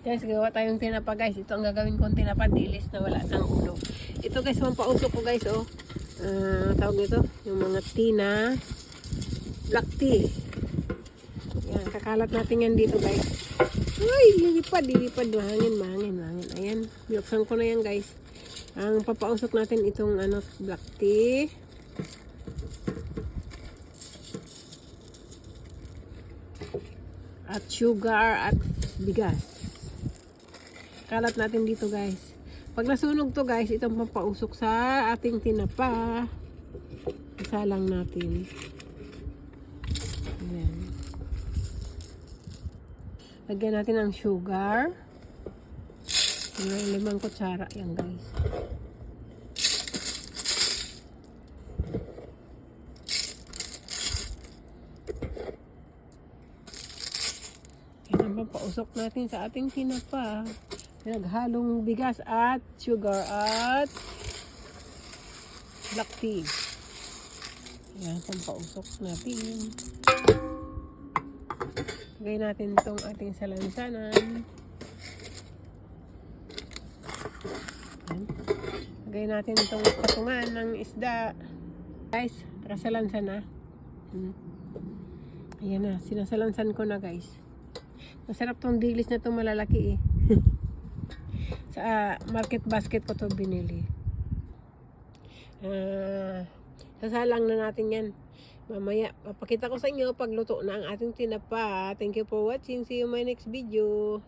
Guys, gawa tayong tinapa guys. Ito ang gagawin kong tinapa, dilis na wala ng ulo. Ito guys, mampausok ko guys, oh. Tawag nito, yung mga tina, black tea. Yan, kakalat natin yan dito guys. Uy, lilipad. Mahangin. Ayan, binuksan ko na yan guys. Ang papausok natin itong black tea. At sugar at bigas. Kalat natin dito guys. Pag nasunog to guys, itong pampausok sa ating tinapa. Isa lang natin. Ayan. Lagyan natin ng sugar. 5 kutsara yan guys. Yan ang pampausok natin sa ating tinapa. Naghalong bigas at sugar at black tea. Yan, pampausok natin. Lagay natin itong ating salansanan. Yan. Lagay natin itong patungan ng isda. Guys, nakasalansan na. Ayan na, sinasalansan ko na guys. Masarap tong dilis na itong malalaki eh. Sa market basket ko to binili. Sasalang na natin yan. Mamaya, papakita ko sa inyo pag luto na ang ating tinapa. Thank you for watching. See you in my next video.